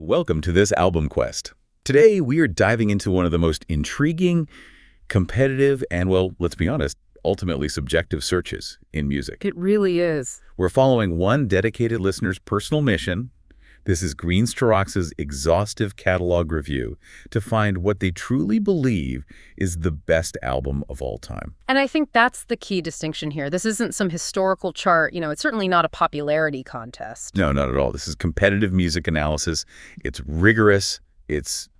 Welcome to this album quest. Today, we are diving into one of the most intriguing, competitive, and, well, let's be honest, ultimately subjective searches in music. It really is. We're following one dedicated listener's personal mission. This is Green Starox's exhaustive catalog review to find what they truly believe is the best album of all time. And I think that's the key distinction here. This isn't some historical chart. It's certainly not a popularity contest. No, not at all. This is competitive music analysis. It's rigorous. It's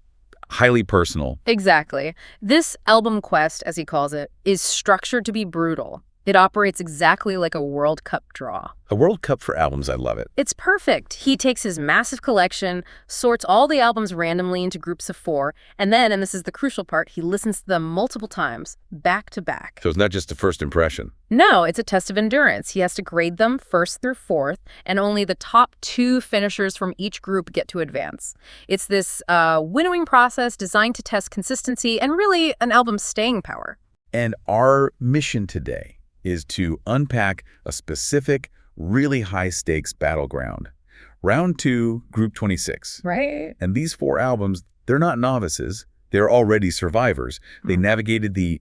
highly personal. Exactly. This album quest, as he calls it, is structured to be brutal. It operates exactly like a World Cup draw. A World Cup for albums, I love it. It's perfect. He takes his massive collection, sorts all the albums randomly into groups of 4, and then, and this is the crucial part, he listens to them multiple times, back to back. So it's not just a first impression. No, it's a test of endurance. He has to grade them first through fourth, and only the top 2 finishers from each group get to advance. It's this winnowing process designed to test consistency and really an album's staying power. And our mission today is to unpack a specific, really high-stakes battleground. Round 2, Group 26. Right. And these 4 albums, they're not novices. They're already survivors. They navigated the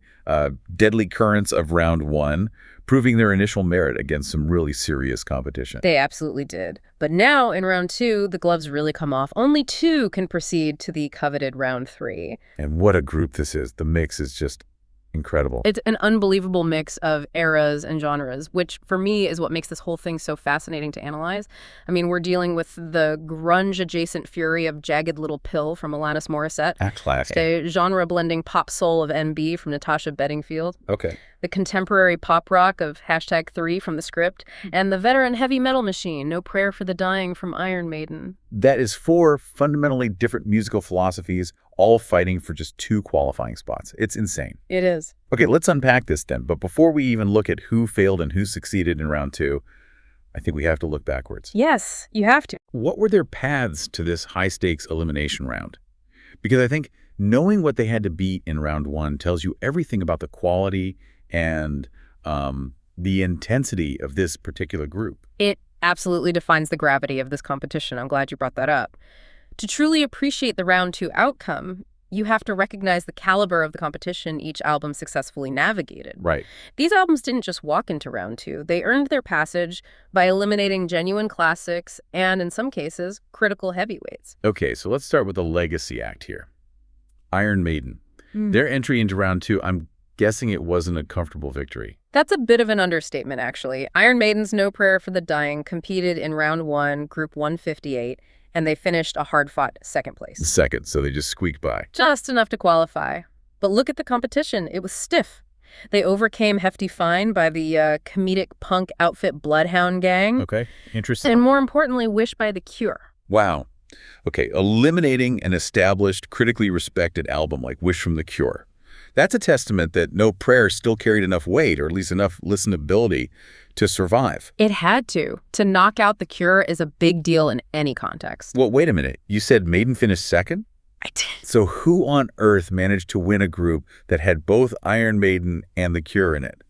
deadly currents of Round 1, proving their initial merit against some really serious competition. They absolutely did. But now, in Round 2, the gloves really come off. Only 2 can proceed to the coveted Round 3. And what a group this is. The mix is just incredible. It's an unbelievable mix of eras and genres, which for me is what makes this whole thing so fascinating to analyze. I mean, we're dealing with the grunge-adjacent fury of Jagged Little Pill from Alanis Morissette. Ah, classic. The genre-blending pop soul of MB from Natasha Bedingfield. Okay. The contemporary pop rock of #3 from The Script. And the veteran heavy metal machine, No Prayer for the Dying from Iron Maiden. That is 4 fundamentally different musical philosophies, all fighting for just 2 qualifying spots. It's insane. It is. Okay, let's unpack this then. But before we even look at who failed and who succeeded in Round 2, I think we have to look backwards. Yes, you have to. What were their paths to this high-stakes elimination round? Because I think knowing what they had to beat in Round 1 tells you everything about the quality and the intensity of this particular group. It absolutely defines the gravity of this competition. I'm glad you brought that up. To truly appreciate the Round 2 outcome, you have to recognize the caliber of the competition each album successfully navigated. Right. These albums didn't just walk into Round 2. They earned their passage by eliminating genuine classics and, in some cases, critical heavyweights. Okay, so let's start with the legacy act here. Iron Maiden. Their entry into Round 2, I'm guessing it wasn't a comfortable victory. That's a bit of an understatement, actually. Iron Maiden's No Prayer for the Dying competed in Round 1, Group 158, and they finished a hard-fought second place. Second, so they just squeaked by. Just enough to qualify. But look at the competition. It was stiff. They overcame Hefty Fine by the comedic punk outfit Bloodhound Gang. Okay, interesting. And more importantly, Wish by The Cure. Wow. Okay, eliminating an established, critically respected album like Wish from The Cure. That's a testament that No Prayer still carried enough weight, or at least enough listenability, to survive. It had to. To knock out The Cure is a big deal in any context. Well, wait a minute. You said Maiden finished second? I did. So who on earth managed to win a group that had both Iron Maiden and The Cure in it?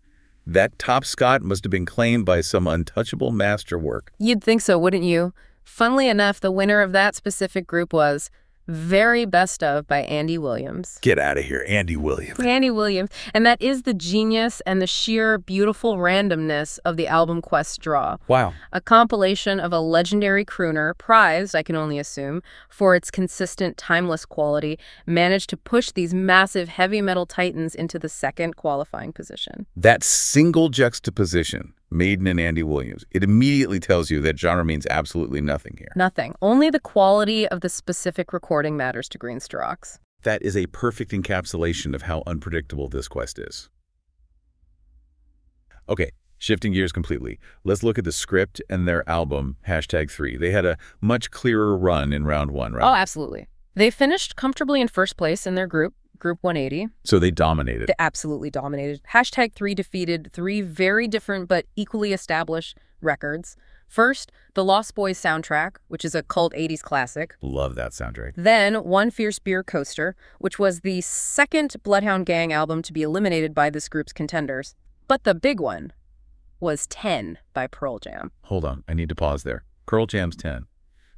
That top spot must have been claimed by some untouchable masterwork. You'd think so, wouldn't you? Funnily enough, the winner of that specific group was Very Best Of by Andy Williams. Get out of here, Andy Williams. Andy Williams. And that is the genius and the sheer beautiful randomness of the album quest draw. Wow. A compilation of a legendary crooner, prized, I can only assume, for its consistent, timeless quality, managed to push these massive heavy metal titans into the second qualifying position. That single juxtaposition, Maiden and Andy Williams, it immediately tells you that genre means absolutely nothing here. Nothing. Only the quality of the specific recording matters to Green Starox. That is a perfect encapsulation of how unpredictable this quest is. Okay, shifting gears completely. Let's look at the Script and their album, #3. They had a much clearer run in Round 1, right? Oh, absolutely. They finished comfortably in first place in their group, Group 180. So they dominated. They absolutely dominated. #3 defeated 3 very different but equally established records. First, the Lost Boys soundtrack, which is a cult 80s classic. Love that soundtrack. Then, One Fierce Beer Coaster, which was the second Bloodhound Gang album to be eliminated by this group's Contenders. But the big one was 10 by Pearl Jam. Hold on, I need to pause there. Pearl Jam's 10.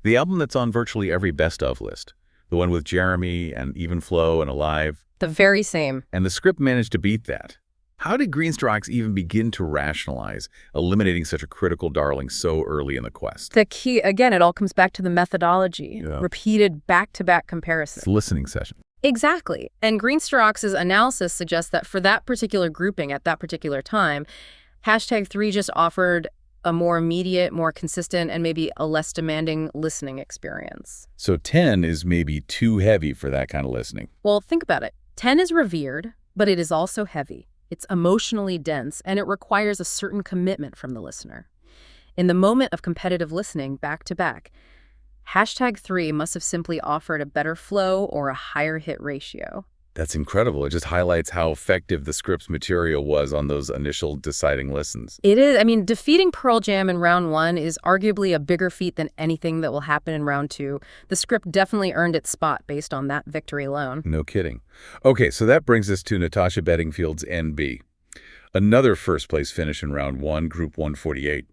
The album that's on virtually every best-of list. The one with Jeremy and Even Flow and Alive. The very same. And the script managed to beat that. How did Greenstrokes even begin to rationalize eliminating such a critical darling so early in the quest? The key, again, it all comes back to the methodology. Yeah. Repeated back-to-back comparisons. It's a listening session. Exactly. And Greenstrokes' analysis suggests that for that particular grouping at that particular time, #3 just offered a more immediate, more consistent, and maybe a less demanding listening experience. So 10 is maybe too heavy for that kind of listening. Well, think about it. 10 is revered, but it is also heavy. It's emotionally dense, and it requires a certain commitment from the listener. In the moment of competitive listening, back to back, #3 must have simply offered a better flow or a higher hit ratio. That's incredible. It just highlights how effective the script's material was on those initial deciding listens. It is. I mean, defeating Pearl Jam in round 1 is arguably a bigger feat than anything that will happen in round 2. The script definitely earned its spot based on that victory alone. No kidding. Okay, so that brings us to Natasha Bedingfield's NB. Another first-place finish in round 1, Group 148.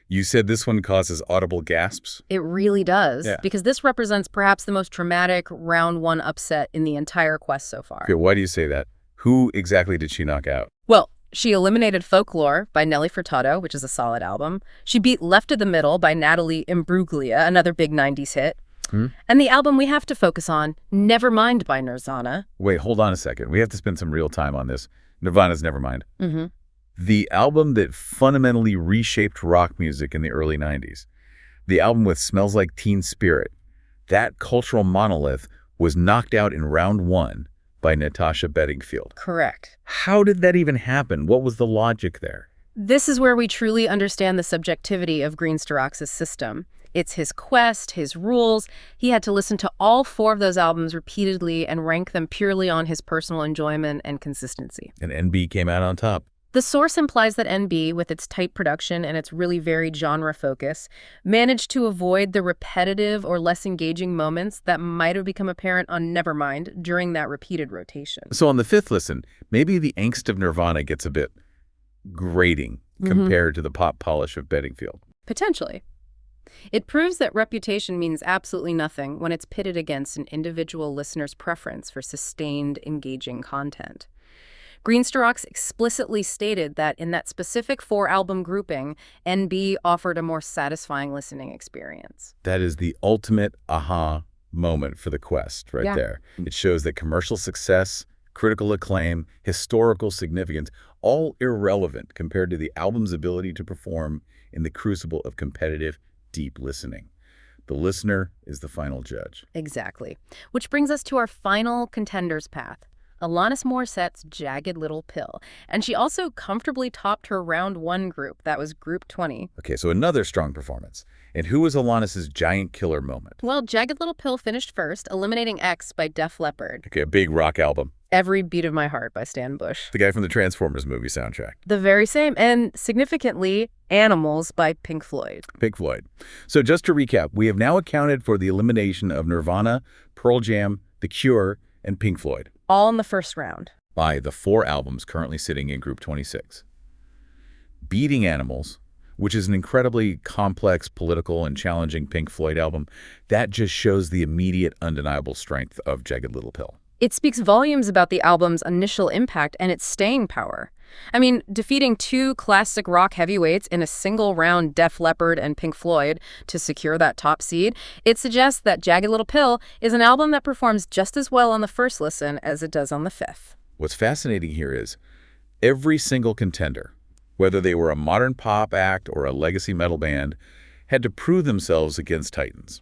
You said this one causes audible gasps? It really does, Yeah. because this represents perhaps the most dramatic round 1 upset in the entire quest so far. Okay, why do you say that? Who exactly did she knock out? Well, she eliminated Folklore by Nelly Furtado, which is a solid album. She beat Left of the Middle by Natalie Imbruglia, another big 90s hit. And the album we have to focus on, Nevermind by Nirvana. Wait, hold on a second. We have to spend some real time on this. Nirvana's Nevermind. The album that fundamentally reshaped rock music in the early 90s. The album with Smells Like Teen Spirit. That cultural monolith was knocked out in round 1 by Natasha Bedingfield. Correct. How did that even happen? What was the logic there? This is where we truly understand the subjectivity of Greenstrokes' system. It's his quest, his rules. He had to listen to all 4 of those albums repeatedly and rank them purely on his personal enjoyment and consistency. And NB came out on top. The source implies that NB, with its tight production and its really varied genre focus, managed to avoid the repetitive or less engaging moments that might have become apparent on Nevermind during that repeated rotation. So on the 5th listen, maybe the angst of Nirvana gets a bit grating compared to the pop polish of Bedingfield. Potentially. It proves that reputation means absolutely nothing when it's pitted against an individual listener's preference for sustained, engaging content. Greenstrokes explicitly stated that in that specific 4-album grouping, NB offered a more satisfying listening experience. That is the ultimate aha moment for the quest right Yeah. there. It shows that commercial success, critical acclaim, historical significance, all irrelevant compared to the album's ability to perform in the crucible of competitive, deep listening. The listener is the final judge. Exactly. Which brings us to our final Contenders path. Alanis Morissette's Jagged Little Pill. And she also comfortably topped her round 1 group. That was Group 20. Okay, so another strong performance. And who was Alanis's giant killer moment? Well, Jagged Little Pill finished first, eliminating X by Def Leppard. Okay, a big rock album. Every Beat of My Heart by Stan Bush. The guy from the Transformers movie soundtrack. The very same. And significantly, Animals by Pink Floyd. Pink Floyd. So just to recap, we have now accounted for the elimination of Nirvana, Pearl Jam, The Cure, and Pink Floyd. All in the first round. By the 4 albums currently sitting in Group 26. Beating Animals, which is an incredibly complex, political, and challenging Pink Floyd album, that just shows the immediate, undeniable strength of Jagged Little Pill. It speaks volumes about the album's initial impact and its staying power. I mean, defeating 2 classic rock heavyweights in a single round, Def Leppard and Pink Floyd, to secure that top seed, it suggests that Jagged Little Pill is an album that performs just as well on the first listen as it does on the 5th. What's fascinating here is every single contender, whether they were a modern pop act or a legacy metal band, had to prove themselves against titans.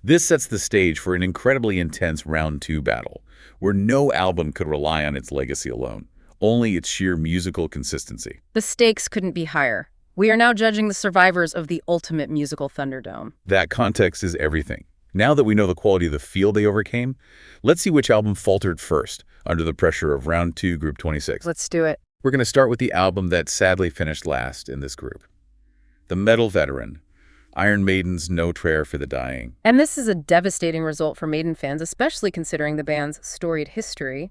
This sets the stage for an incredibly intense round 2 battle, where no album could rely on its legacy alone, only its sheer musical consistency. The stakes couldn't be higher. We are now judging the survivors of the ultimate musical Thunderdome. That context is everything. Now that we know the quality of the field they overcame, let's see which album faltered first under the pressure of round 2, Group 26. Let's do it. We're going to start with the album that sadly finished last in this group. The metal veteran, Iron Maiden's No Prayer for the Dying. And this is a devastating result for Maiden fans, especially considering the band's storied history.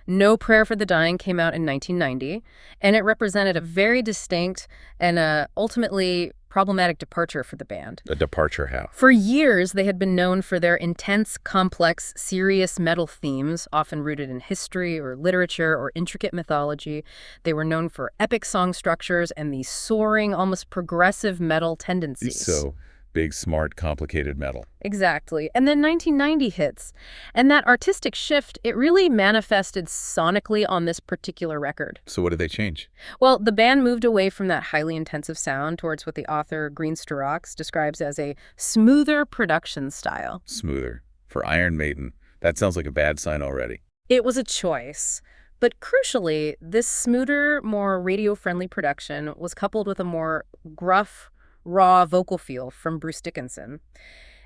No Prayer for the Dying came out in 1990, and it represented a very distinct and ultimately problematic departure for the band. A departure how? For years, they had been known for their intense, complex, serious metal themes, often rooted in history or literature or intricate mythology. They were known for epic song structures and these soaring, almost progressive metal tendencies. So, big, smart, complicated metal. Exactly. And then 1990 hits. And that artistic shift, it really manifested sonically on this particular record. So what did they change? Well, the band moved away from that highly intensive sound towards what the author Green Storox describes as a smoother production style. Smoother. For Iron Maiden. That sounds like a bad sign already. It was a choice. But crucially, this smoother, more radio-friendly production was coupled with a more gruff, raw vocal feel from Bruce Dickinson.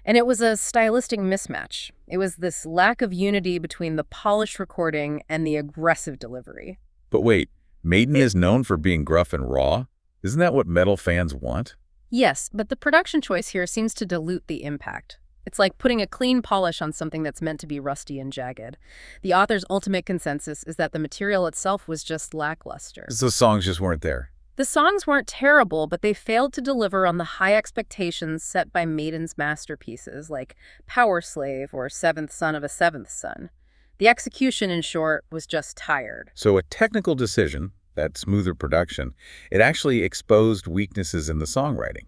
And it was a stylistic mismatch. It was this lack of unity between the polished recording and the aggressive delivery. But wait, Maiden is known for being gruff and raw? Isn't that what metal fans want? Yes, but the production choice here seems to dilute the impact. It's like putting a clean polish on something that's meant to be rusty and jagged. The author's ultimate consensus is that the material itself was just lackluster. So songs just weren't there. The songs weren't terrible, but they failed to deliver on the high expectations set by Maiden's masterpieces like Power Slave or Seventh Son of a Seventh Son. The execution, in short, was just tired. So a technical decision, that smoother production, it actually exposed weaknesses in the songwriting.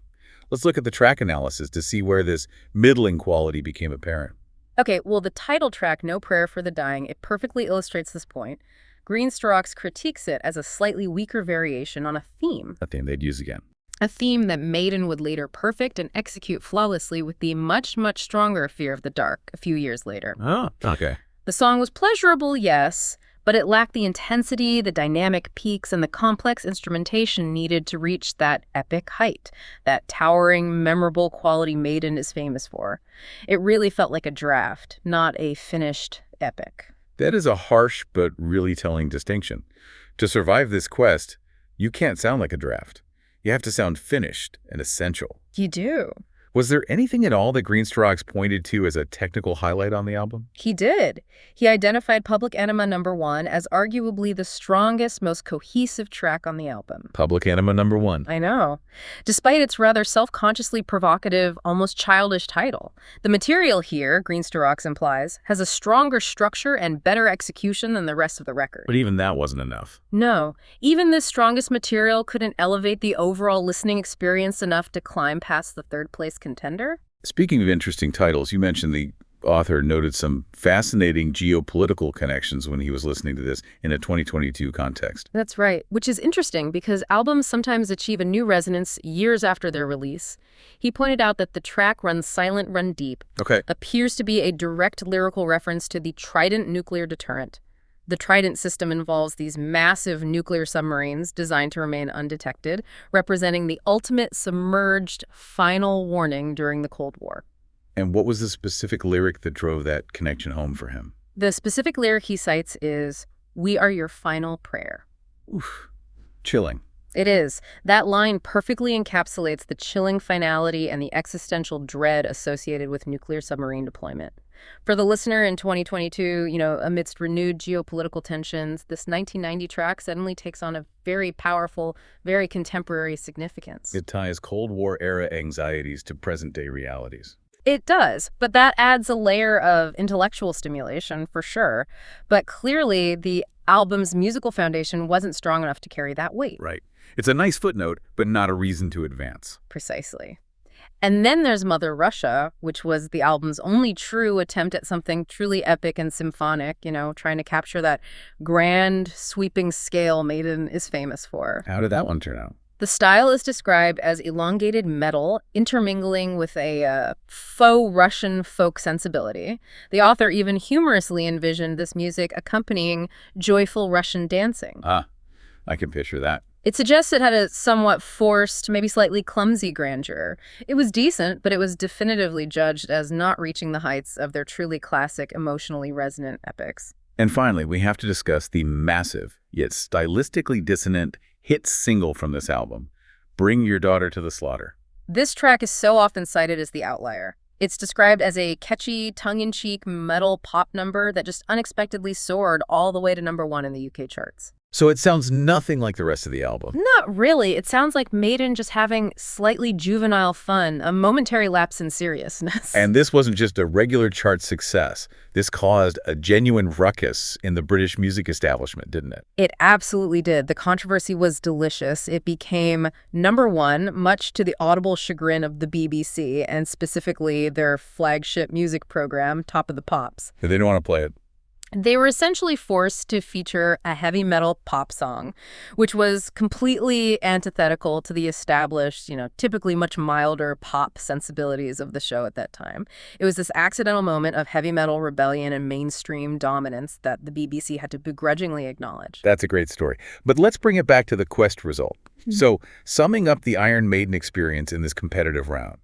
Let's look at the track analysis to see where this middling quality became apparent. Okay, well, the title track, No Prayer for the Dying, it perfectly illustrates this point. Green Storox critiques it as a slightly weaker variation on a theme. A theme they'd use again. A theme that Maiden would later perfect and execute flawlessly with the much, much stronger Fear of the Dark a few years later. Oh, okay. The song was pleasurable, yes, but it lacked the intensity, the dynamic peaks, and the complex instrumentation needed to reach that epic height, that towering, memorable quality Maiden is famous for. It really felt like a draft, not a finished epic. That is a harsh but really telling distinction. To survive this quest, you can't sound like a draft. You have to sound finished and essential. You do. Was there anything at all that Green Storox pointed to as a technical highlight on the album? He did. He identified Public Enema #1 as arguably the strongest, most cohesive track on the album. Public Enema #1. I know. Despite its rather self-consciously provocative, almost childish title, the material here, Green Storox implies, has a stronger structure and better execution than the rest of the record. But even that wasn't enough. No. Even this strongest material couldn't elevate the overall listening experience enough to climb past the third-place contender. Speaking of interesting titles, you mentioned the author noted some fascinating geopolitical connections when he was listening to this in a 2022 context. That's right, which is interesting because albums sometimes achieve a new resonance years after their release. He pointed out that the track Run Silent, Run Deep appears to be a direct lyrical reference to the Trident nuclear deterrent. The Trident system involves these massive nuclear submarines designed to remain undetected, representing the ultimate submerged final warning during the Cold War. And what was the specific lyric that drove that connection home for him? The specific lyric he cites is, "We are your final prayer." Oof. Chilling. It is. That line perfectly encapsulates the chilling finality and the existential dread associated with nuclear submarine deployment. For the listener in 2022, amidst renewed geopolitical tensions, this 1990 track suddenly takes on a very powerful, very contemporary significance. It ties Cold War-era anxieties to present-day realities. It does, but that adds a layer of intellectual stimulation, for sure. But clearly, the album's musical foundation wasn't strong enough to carry that weight. Right. It's a nice footnote, but not a reason to advance. Precisely. And then there's Mother Russia, which was the album's only true attempt at something truly epic and symphonic, trying to capture that grand, sweeping scale Maiden is famous for. How did that one turn out? The style is described as elongated metal, intermingling with a faux Russian folk sensibility. The author even humorously envisioned this music accompanying joyful Russian dancing. Ah, I can picture that. It suggests it had a somewhat forced, maybe slightly clumsy grandeur. It was decent, but it was definitively judged as not reaching the heights of their truly classic, emotionally resonant epics. And finally, we have to discuss the massive, yet stylistically dissonant hit single from this album, Bring Your Daughter to the Slaughter. This track is so often cited as the outlier. It's described as a catchy, tongue-in-cheek metal pop number that just unexpectedly soared all the way to #1 in the UK charts. So it sounds nothing like the rest of the album. Not really. It sounds like Maiden just having slightly juvenile fun, a momentary lapse in seriousness. And this wasn't just a regular chart success. This caused a genuine ruckus in the British music establishment, didn't it? It absolutely did. The controversy was delicious. It became #1, much to the audible chagrin of the BBC, and specifically their flagship music program, Top of the Pops. They didn't want to play it. They were essentially forced to feature a heavy metal pop song, which was completely antithetical to the established, typically much milder pop sensibilities of the show at that time. It was this accidental moment of heavy metal rebellion and mainstream dominance that the BBC had to begrudgingly acknowledge. That's a great story. But let's bring it back to the Quest result. So, summing up the Iron Maiden experience in this competitive round.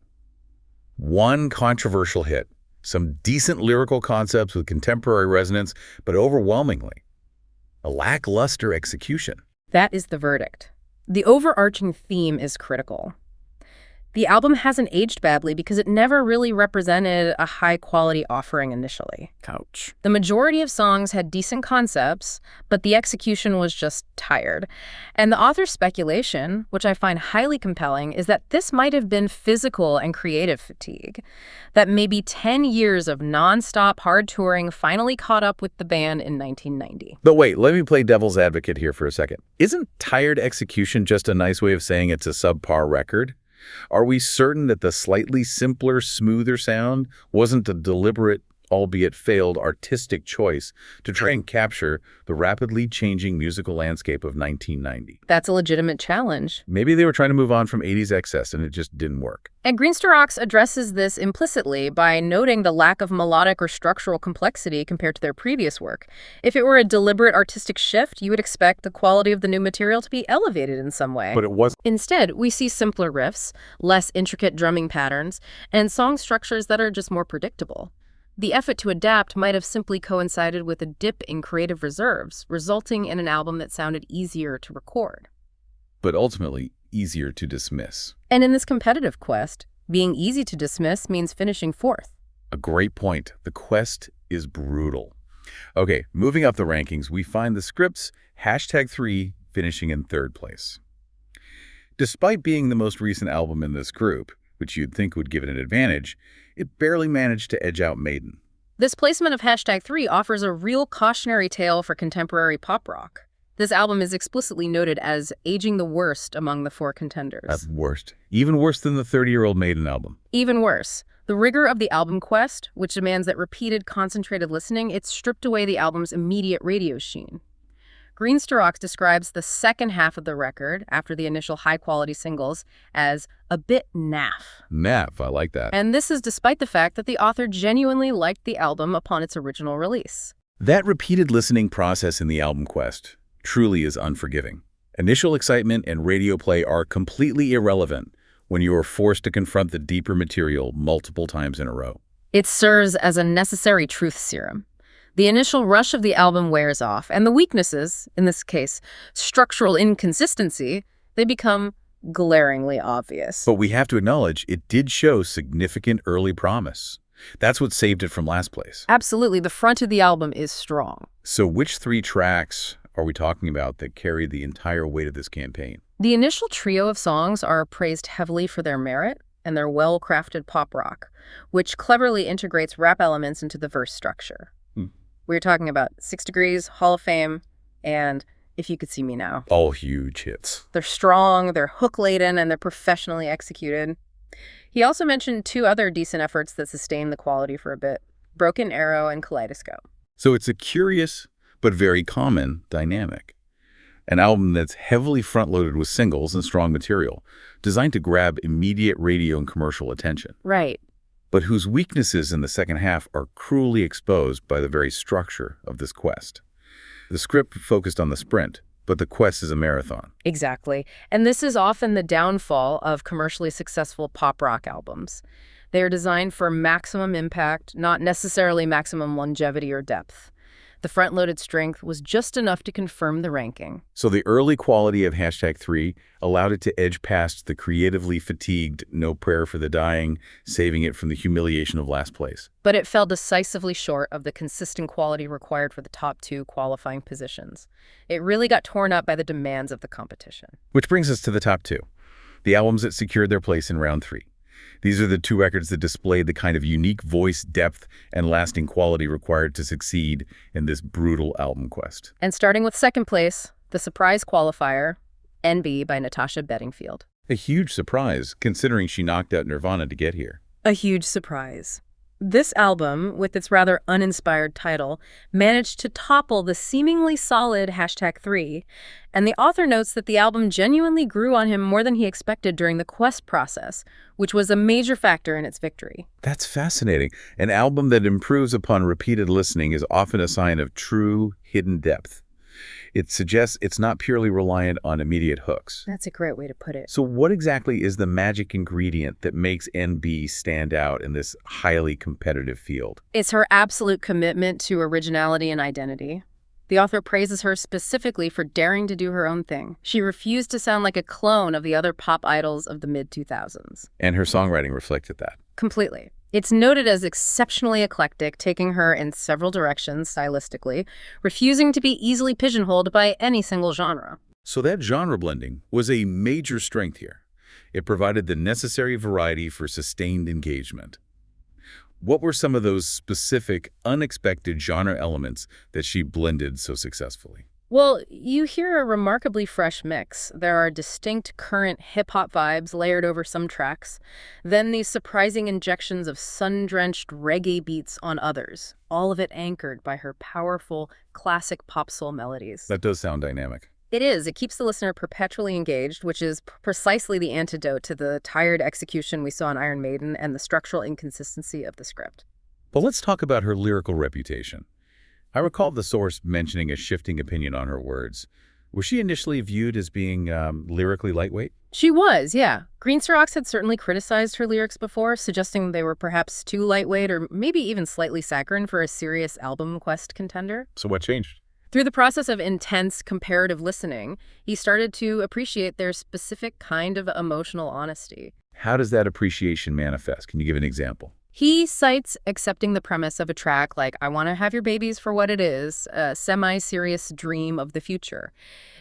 One controversial hit. Some decent lyrical concepts with contemporary resonance, but overwhelmingly, a lackluster execution. That is the verdict. The overarching theme is critical. The album hasn't aged badly because it never really represented a high-quality offering initially. Ouch. The majority of songs had decent concepts, but the execution was just tired. And the author's speculation, which I find highly compelling, is that this might have been physical and creative fatigue. That maybe 10 years of nonstop hard touring finally caught up with the band in 1990. But wait, let me play devil's advocate here for a second. Isn't tired execution just a nice way of saying it's a subpar record? Are we certain that the slightly simpler, smoother sound wasn't a deliberate, albeit failed, artistic choice to try and capture the rapidly changing musical landscape of 1990? That's a legitimate challenge. Maybe they were trying to move on from 80s excess and it just didn't work. And Greenster Rocks addresses this implicitly by noting the lack of melodic or structural complexity compared to their previous work. If it were a deliberate artistic shift, you would expect the quality of the new material to be elevated in some way. But it wasn't. Instead, we see simpler riffs, less intricate drumming patterns, and song structures that are just more predictable. The effort to adapt might have simply coincided with a dip in creative reserves, resulting in an album that sounded easier to record. But ultimately, easier to dismiss. And in this competitive quest, being easy to dismiss means finishing fourth. A great point. The quest is brutal. Okay, moving up the rankings, we find the Scripts #3 finishing in 3rd place. Despite being the most recent album in this group, which you'd think would give it an advantage, it barely managed to edge out Maiden. This placement of #3 offers a real cautionary tale for contemporary pop rock. This album is explicitly noted as aging the worst among the 4 contenders. That's worst. Even worse than the 30-year-old Maiden album. Even worse. The rigor of the album quest, which demands that repeated, concentrated listening, it stripped away the album's immediate radio sheen. Greenster Rocks describes the second half of the record, after the initial high-quality singles, as a bit naff. Naff, I like that. And this is despite the fact that the author genuinely liked the album upon its original release. That repeated listening process in the album quest truly is unforgiving. Initial excitement and radio play are completely irrelevant when you are forced to confront the deeper material multiple times in a row. It serves as a necessary truth serum. The initial rush of the album wears off, and the weaknesses, in this case, structural inconsistency, they become glaringly obvious. But we have to acknowledge it did show significant early promise. That's what saved it from last place. Absolutely, the front of the album is strong. So which 3 tracks are we talking about that carried the entire weight of this campaign? The initial trio of songs are praised heavily for their merit and their well-crafted pop rock, which cleverly integrates rap elements into the verse structure. We're talking about 6 Degrees, Hall of Fame, and If You Could See Me Now. All huge hits. They're strong, they're hook-laden, and they're professionally executed. He also mentioned 2 other decent efforts that sustained the quality for a bit, Broken Arrow and Kaleidoscope. So it's a curious but very common dynamic. An album that's heavily front-loaded with singles and strong material, designed to grab immediate radio and commercial attention. Right. But whose weaknesses in the second half are cruelly exposed by the very structure of this quest. The script focused on the sprint, but the quest is a marathon. Exactly. And this is often the downfall of commercially successful pop rock albums. They are designed for maximum impact, not necessarily maximum longevity or depth. The front-loaded strength was just enough to confirm the ranking. So the early quality of #3 allowed it to edge past the creatively fatigued No Prayer for the Dying, saving it from the humiliation of last place. But it fell decisively short of the consistent quality required for the top 2 qualifying positions. It really got torn up by the demands of the competition. Which brings us to the top 2, the albums that secured their place in round 3. These are the 2 records that displayed the kind of unique voice, depth, and lasting quality required to succeed in this brutal album quest. And starting with second place, the surprise qualifier, NB by Natasha Bedingfield. A huge surprise, considering she knocked out Nirvana to get here. A huge surprise. This album, with its rather uninspired title, managed to topple the seemingly solid #3, and the author notes that the album genuinely grew on him more than he expected during the quest process, which was a major factor in its victory. That's fascinating. An album that improves upon repeated listening is often a sign of true, hidden depth. It suggests it's not purely reliant on immediate hooks. That's a great way to put it. So what exactly is the magic ingredient that makes NB stand out in this highly competitive field? It's her absolute commitment to originality and identity. The author praises her specifically for daring to do her own thing. She refused to sound like a clone of the other pop idols of the mid-2000s. And her songwriting reflected that. Completely. It's noted as exceptionally eclectic, taking her in several directions stylistically, refusing to be easily pigeonholed by any single genre. So that genre blending was a major strength here. It provided the necessary variety for sustained engagement. What were some of those specific, unexpected genre elements that she blended so successfully? Well, you hear a remarkably fresh mix. There are distinct current hip-hop vibes layered over some tracks, then these surprising injections of sun-drenched reggae beats on others, all of it anchored by her powerful, classic pop soul melodies. That does sound dynamic. It is. It keeps the listener perpetually engaged, which is precisely the antidote to the tired execution we saw in Iron Maiden and the structural inconsistency of the script. But let's talk about her lyrical reputation. I recall the source mentioning a shifting opinion on her words. Was she initially viewed as being lyrically lightweight? She was, yeah. Greenstocks had certainly criticized her lyrics before, suggesting they were perhaps too lightweight or maybe even slightly saccharine for a serious album quest contender. So what changed? Through the process of intense comparative listening, he started to appreciate their specific kind of emotional honesty. How does that appreciation manifest? Can you give an example? He cites accepting the premise of a track like I Want to Have Your Babies for What It Is, a semi-serious dream of the future.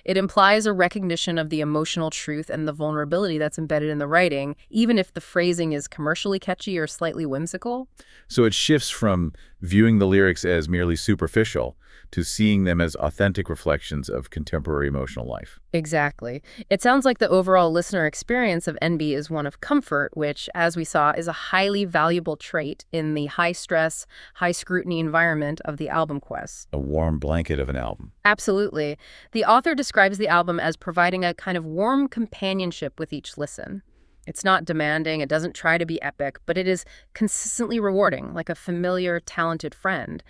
It implies a recognition of the emotional truth and the vulnerability that's embedded in the writing, even if the phrasing is commercially catchy or slightly whimsical. So it shifts from viewing the lyrics as merely superficial to seeing them as authentic reflections of contemporary emotional life. Exactly. It sounds like the overall listener experience of NB is one of comfort, which, as we saw, is a highly valuable trait in the high-stress, high-scrutiny environment of the album quest. A warm blanket of an album. Absolutely. The author describes the album as providing a kind of warm companionship with each listen. It's not demanding, it doesn't try to be epic, but it is consistently rewarding, like a familiar, talented friend.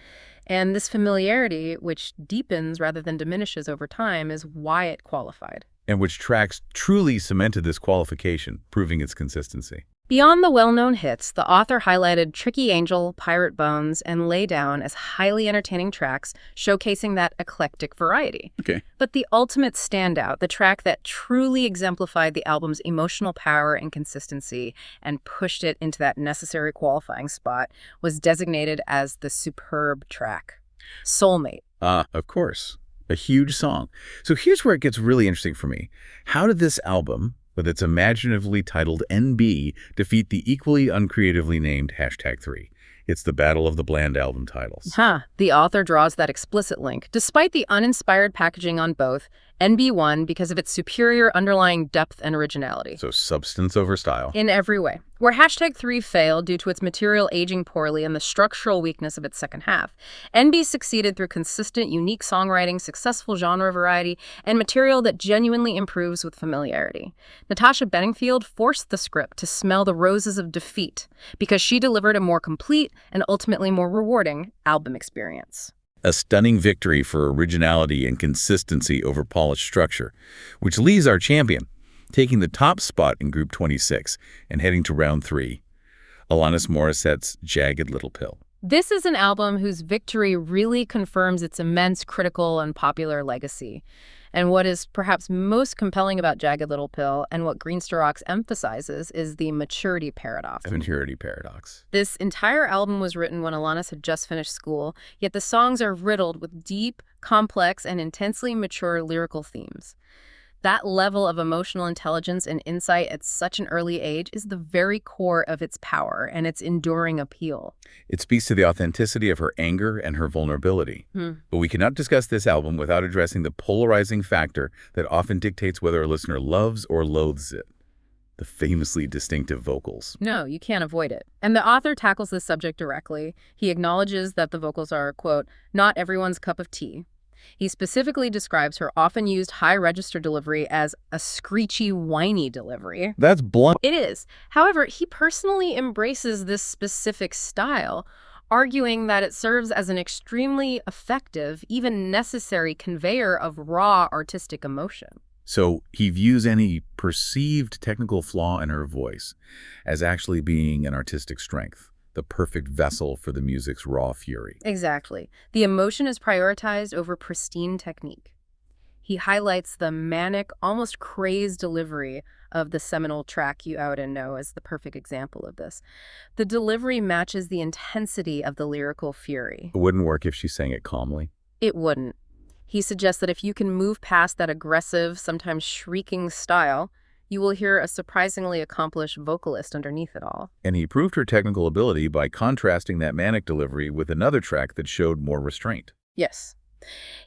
And this familiarity, which deepens rather than diminishes over time, is why it qualified. And which tracks truly cemented this qualification, proving its consistency. Beyond the well-known hits, the author highlighted Tricky Angel, Pirate Bones, and Lay Down as highly entertaining tracks, showcasing that eclectic variety. Okay. But the ultimate standout, the track that truly exemplified the album's emotional power and consistency and pushed it into that necessary qualifying spot, was designated as the superb track, Soulmate. Of course. A huge song. So here's where it gets really interesting for me. How did this album, with its imaginatively titled NB, defeat the equally uncreatively named #3? It's the battle of the bland album titles. The author draws that explicit link. Despite the uninspired packaging on both, NB won because of its superior underlying depth and originality. So substance over style. In every way. Where #3 failed due to its material aging poorly and the structural weakness of its second half, NB succeeded through consistent, unique songwriting, successful genre variety, and material that genuinely improves with familiarity. Natasha Bedingfield forced the script to smell the roses of defeat because she delivered a more complete and ultimately more rewarding album experience. A stunning victory for originality and consistency over polished structure, which leaves our champion taking the top spot in Group 26 and heading to round 3, Alanis Morissette's Jagged Little Pill. This is an album whose victory really confirms its immense critical and popular legacy. And what is perhaps most compelling about Jagged Little Pill and what Greenster Rocks emphasizes is the maturity paradox. Maturity paradox. This entire album was written when Alanis had just finished school, yet the songs are riddled with deep, complex, and intensely mature lyrical themes. That level of emotional intelligence and insight at such an early age is the very core of its power and its enduring appeal. It speaks to the authenticity of her anger and her vulnerability. Hmm. But we cannot discuss this album without addressing the polarizing factor that often dictates whether a listener loves or loathes it: the famously distinctive vocals. No, you can't avoid it. And the author tackles this subject directly. He acknowledges that the vocals are, quote, not everyone's cup of tea. He specifically describes her often used high register delivery as a screechy, whiny delivery. That's blunt. It is. However, he personally embraces this specific style, arguing that it serves as an extremely effective, even necessary conveyor of raw artistic emotion. So he views any perceived technical flaw in her voice as actually being an artistic strength, the perfect vessel for the music's raw fury. Exactly. The emotion is prioritized over pristine technique. He highlights the manic, almost crazed delivery of the seminal track You Out and Know as the perfect example of this. The delivery matches the intensity of the lyrical fury. It wouldn't work if she sang it calmly. It wouldn't. He suggests that if you can move past that aggressive, sometimes shrieking style, you will hear a surprisingly accomplished vocalist underneath it all. And he proved her technical ability by contrasting that manic delivery with another track that showed more restraint. Yes.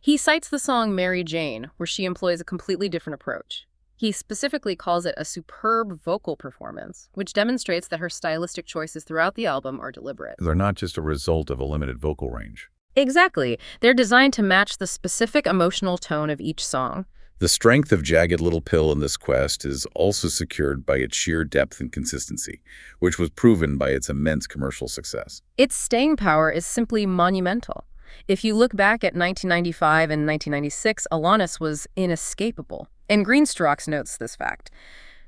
He cites the song Mary Jane, where she employs a completely different approach. He specifically calls it a superb vocal performance, which demonstrates that her stylistic choices throughout the album are deliberate. They're not just a result of a limited vocal range. Exactly. They're designed to match the specific emotional tone of each song. The strength of Jagged Little Pill in this quest is also secured by its sheer depth and consistency, which was proven by its immense commercial success. Its staying power is simply monumental. If you look back at 1995 and 1996, Alanis was inescapable. And Greenster Rocks notes this fact.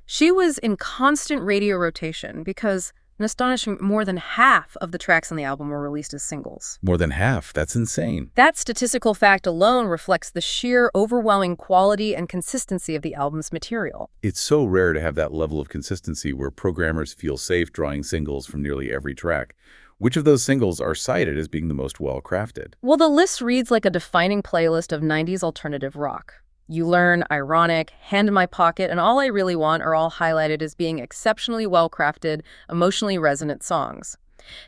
She was in constant radio rotation because an astonishing more than half of the tracks on the album were released as singles. More than half. That's insane. That statistical fact alone reflects the sheer, overwhelming quality and consistency of the album's material. It's so rare to have that level of consistency where programmers feel safe drawing singles from nearly every track. Which of those singles are cited as being the most well-crafted? Well, the list reads like a defining playlist of 90s alternative rock. You Learn, Ironic, Hand in My Pocket, and All I Really Want are all highlighted as being exceptionally well-crafted, emotionally resonant songs.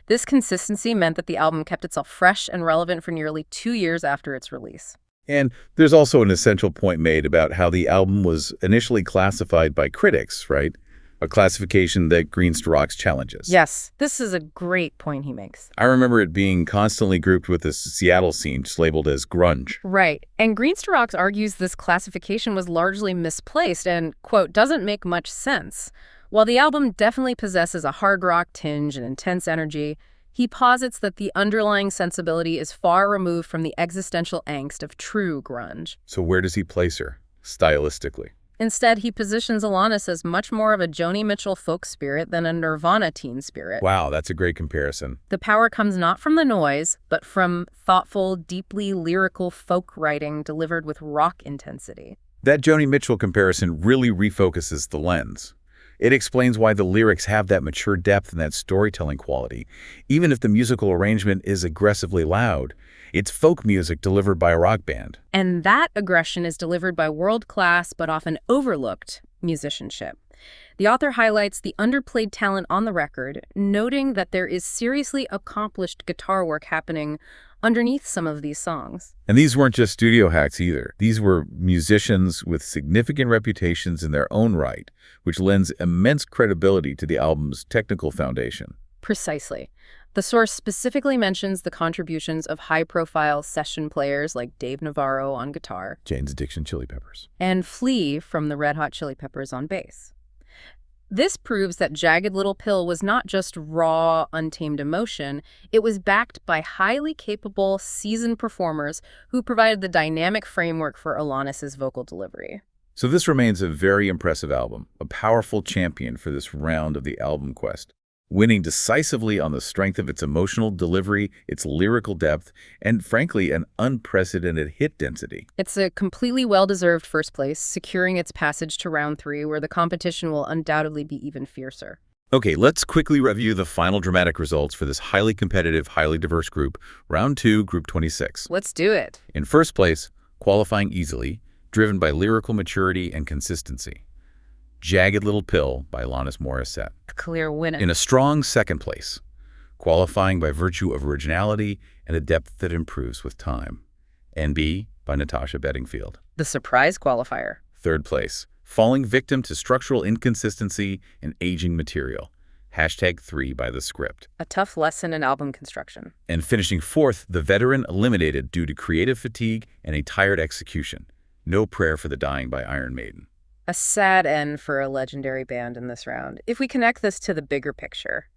This consistency meant that the album kept itself fresh and relevant for nearly 2 years after its release. And there's also an essential point made about how the album was initially classified by critics, right? A classification that Greenster Rocks challenges. Yes, this is a great point he makes. I remember it being constantly grouped with the Seattle scene, just labeled as grunge. Right. And Greenster Rocks argues this classification was largely misplaced and, quote, doesn't make much sense. While the album definitely possesses a hard rock tinge and intense energy, he posits that the underlying sensibility is far removed from the existential angst of true grunge. So where does he place her, stylistically? Instead, he positions Alanis as much more of a Joni Mitchell folk spirit than a Nirvana teen spirit. Wow, that's a great comparison. The power comes not from the noise, but from thoughtful, deeply lyrical folk writing delivered with rock intensity. That Joni Mitchell comparison really refocuses the lens. It explains why the lyrics have that mature depth and that storytelling quality. Even if the musical arrangement is aggressively loud, it's folk music delivered by a rock band. And that aggression is delivered by world-class but often overlooked musicianship. The author highlights the underplayed talent on the record, noting that there is seriously accomplished guitar work happening underneath some of these songs. And these weren't just studio hacks either. These were musicians with significant reputations in their own right, which lends immense credibility to the album's technical foundation. Precisely. The source specifically mentions the contributions of high-profile session players like Dave Navarro on guitar, Jane's Addiction Chili Peppers, and Flea from the Red Hot Chili Peppers on bass. This proves that Jagged Little Pill was not just raw, untamed emotion, it was backed by highly capable, seasoned performers who provided the dynamic framework for Alanis' vocal delivery. So this remains a very impressive album, a powerful champion for this round of the album quest. winning decisively on the strength of its emotional delivery, its lyrical depth, and frankly, an unprecedented hit density. It's a completely well-deserved first place, securing its passage to round 3, where the competition will undoubtedly be even fiercer. Okay, let's quickly review the final dramatic results for this highly competitive, highly diverse group, round 2, group 26. Let's do it. In first place, qualifying easily, driven by lyrical maturity and consistency, Jagged Little Pill by Alanis Morissette. A clear winner. In a strong second place, qualifying by virtue of originality and a depth that improves with time, NB by Natasha Bedingfield. The surprise qualifier. Third place, falling victim to structural inconsistency and aging material, #3 by The Script. A tough lesson in album construction. And finishing fourth, the veteran eliminated due to creative fatigue and a tired execution, No Prayer for the Dying by Iron Maiden. A sad end for a legendary band in this round. If we connect this to the bigger picture,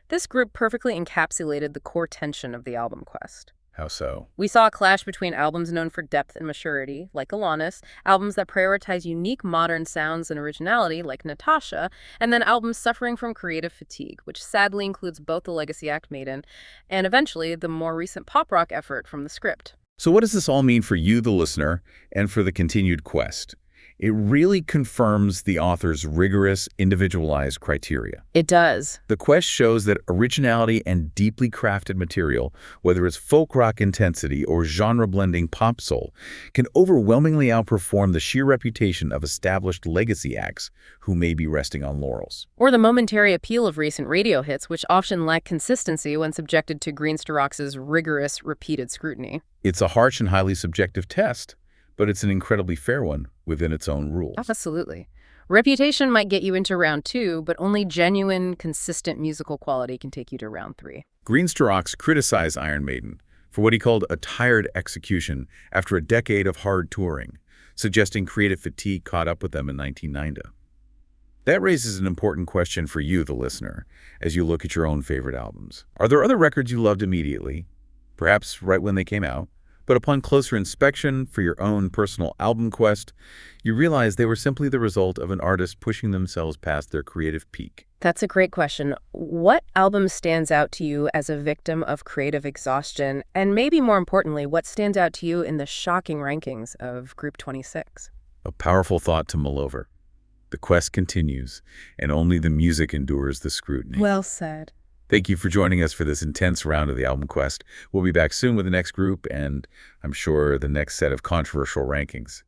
this group perfectly encapsulated the core tension of the album quest. How so? We saw a clash between albums known for depth and maturity, like Alanis, albums that prioritize unique modern sounds and originality, like Natasha, and then albums suffering from creative fatigue, which sadly includes both the legacy act Maiden and eventually the more recent pop rock effort from The Script. So what does this all mean for you, the listener, and for the continued quest? It really confirms the author's rigorous, individualized criteria. It does. The quest shows that originality and deeply crafted material, whether it's folk rock intensity or genre-blending pop soul, can overwhelmingly outperform the sheer reputation of established legacy acts who may be resting on laurels. Or the momentary appeal of recent radio hits, which often lack consistency when subjected to Greenstarox's rigorous, repeated scrutiny. It's a harsh and highly subjective test, but it's an incredibly fair one within its own rules. Absolutely. Reputation might get you into round 2, but only genuine, consistent musical quality can take you to round 3. Greenstarox criticized Iron Maiden for what he called a tired execution after a decade of hard touring, suggesting creative fatigue caught up with them in 1990. That raises an important question for you, the listener, as you look at your own favorite albums. Are there other records you loved immediately, perhaps right when they came out, but upon closer inspection for your own personal album quest, you realize they were simply the result of an artist pushing themselves past their creative peak? That's a great question. What album stands out to you as a victim of creative exhaustion? And maybe more importantly, what stands out to you in the shocking rankings of Group 26? A powerful thought to mull over. The quest continues, and only the music endures the scrutiny. Well said. Thank you for joining us for this intense round of the album quest. We'll be back soon with the next group, and I'm sure the next set of controversial rankings.